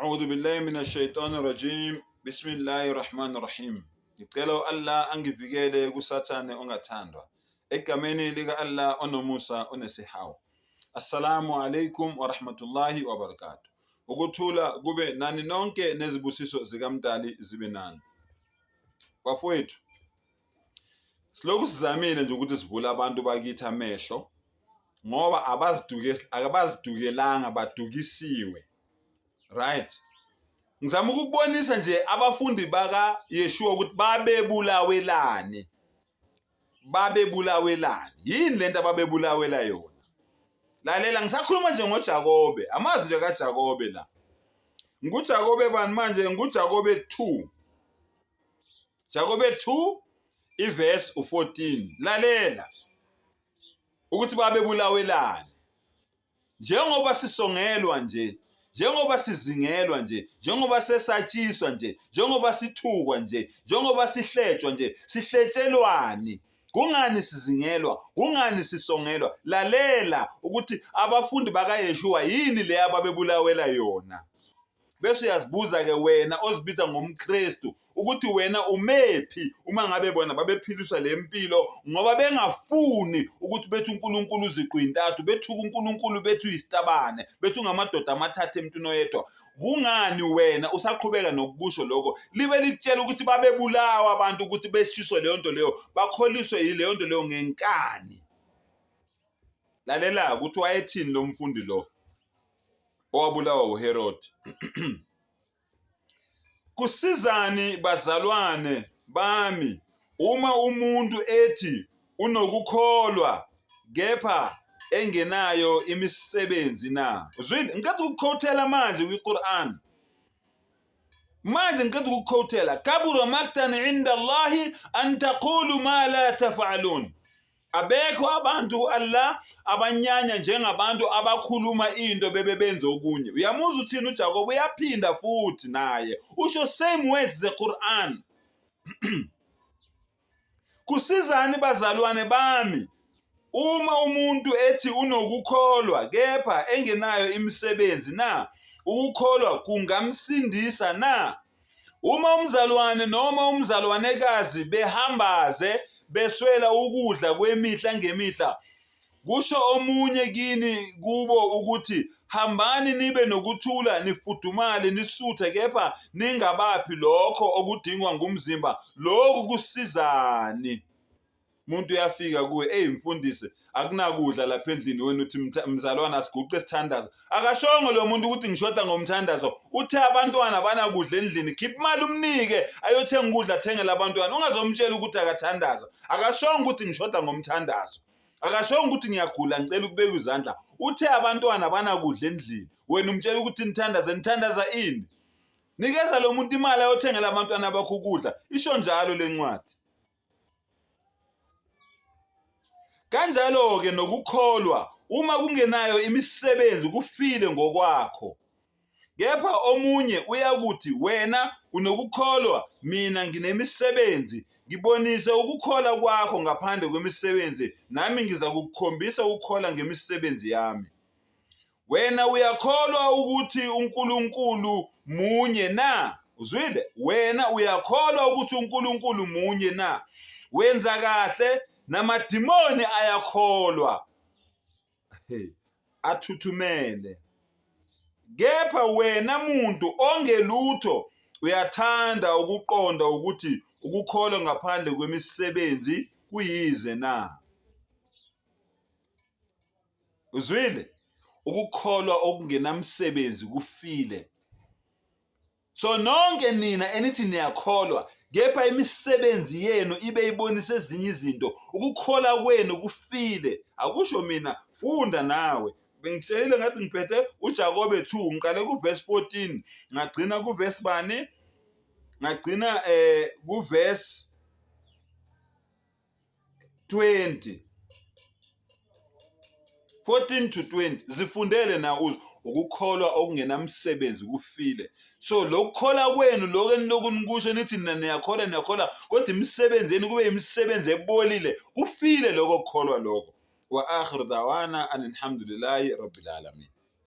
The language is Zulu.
A'udhu billahi minash shaitani rajim. Bismillahir rahmanir rahim. Ngicela Allah angivikele kusathane ongathandwa. Egameni lika Allah onomusa onesihawu. Assalamu alaikum wa rahmatullahi wa barakatuh. Ukuthula kube nani nonke nezibusiso zikaMdali zibe nani. Bafowethu, siloku sizamile nje ukuthi sivule abantu bakithi amehlo ngoba abazidukelanga badukisiwe. Right? Ngizama ukubonisa nje abafundi baka Yeshua ukuthi babebulawelani. Yini lento ababebulawela yona? Lalela ngisakhuluma nje ngoJakobe. Amazi nje kaJakobe la. NguJakobe bani manje? NguJakobe 2. Jakobe 2 iverse 14. Lalela. Ukuthi babebulawelani. Njengoba sisongelwa nje, njengoba sizingelwa nje, njengoba sesatshiswa nje, njengoba sithukwa nje, njengoba sihletshwa nje, sihletshelwani? Kungani sizingelwa? Kungani sisongelwa? Lalela ukuthi abafundi bakaYeshua yini le ababebulawela yona. Bese uyazibuza ke wena ozibiza ngomKristu ukuthi wena umephi uma ngabe bona babephiliswa lempilo ngoba bengafuni ukuthi bethu uNkulunkulu uziqhu intathu, bethu uNkulunkulu bethu isitabane, bethu ngamadoda amathathu emntwini oyedwa. Kungani wena usaqhubeka nokukusho lokho? Libe likutshela ukuthi babebulawa abantu ukuthi beshiswe leyo nto leyo, bakholiswe yileyo nto leyo ngenkani. Lalela ukuthi wayethini lo mfundi lo owabulawa uHerod. Kusizani bazalwane bami uma umuntu ethi unokukholwa kepha engenayo imisebenzi na. Uzwile ngikade ukukhothela manje kwiQuran. Manje ngikade ukukhothela kabura maktan inda Allahi an taqulu ma la taf'alun. Abekho abantu Allah abanyanya njengabantu abakhuluma into bebebenze okunye. Uyamuza uthini uJakobe? Uyaphinda futhi naye usho same words the Quran. Kusizani bazalwane bami uma umuntu ethi unokukholwa kepha engenayo imisebenzi na. Ukukholwa kungamsindisa na. Uma umzalwane noma umzalwanekazi behambaze beswela ukudla kwemihla ngemihla, kusho omunye kini kubo ukuthi hambani nibe nokuthula, nifudumale, nisuthe, kepha ningabaphi lokho okudingwa ngumzimba. Lokhu kusizani? Umuntu uyafika kuwe, mfundisi, akunakudla lapha endlini, wena uthi mzalwana asiguqe sithandazo. Akashongo lo muntu ukuthi ngishoda ngomthandazo. Uthe abantwana banakudla endlini, khipha imali umnike ayothenga ukudla, athengele abantwana. Ungazomtshela ukuthi akathandaza. Akashongo ukuthi ngishoda ngomthandazo. Akashongo ukuthi ngiyagula ngicela ukubeka izandla. Uthe abantwana banakudla endlini, wena umtshela ukuthi nithandaza ini? Nikeza lo muntu imali ayothengela abantwana bakho ukudla. Isho njalo lencwadi. Kanjalo ke nokukholwa uma kungenayo imisebenzi kufile ngokwakho. Kepha omunye uyakuthi wena unokukholwa, mina nginemisebenzi. Ngibonise ukukholwa kwakho ngaphandle kwemisebenzi, nami ngiza kukukhombisa ukukholwa ngemisebenzi yami. Wena uyakholwa ukuthi uNkulunkulu munye na? Uzwile? Wena uyakholwa ukuthi uNkulunkulu munye na? Wenza kahle. Namadimoni ayakholwa, athuthumele. Kepha wena muntu ongelutho uyathanda ukuqonda ukuthi ukukholwa ngaphandle kwemisebenzi kuyize na. Uzwile? Ukukholwa okungenamsebenzi kufile. So nonke nina enithi niyakholwa kepha imisebenzi yenu ibe ibonisa ezinye izinto, ukukholwa kwenu kufile. Akusho mina, funda nawe. Bengitshelile ngathi ngiphethe uJakobe 2, ngiqale kuverse 14, ngagcina kuverse bani? Ngagcina kuverse 20. 14 to 20. Zifundele na uzo ukukholwa okungenamsebenzi kufile. So lokukholwa kwenu lokho eniloku nikusho nithi nina niyakholwa, kodwa imisebenzi yenu kube imisebenzi ebolile, kufile lokho kukholwa lokho. Wa akhiru dawana alhamdulillahi rabbil alamin.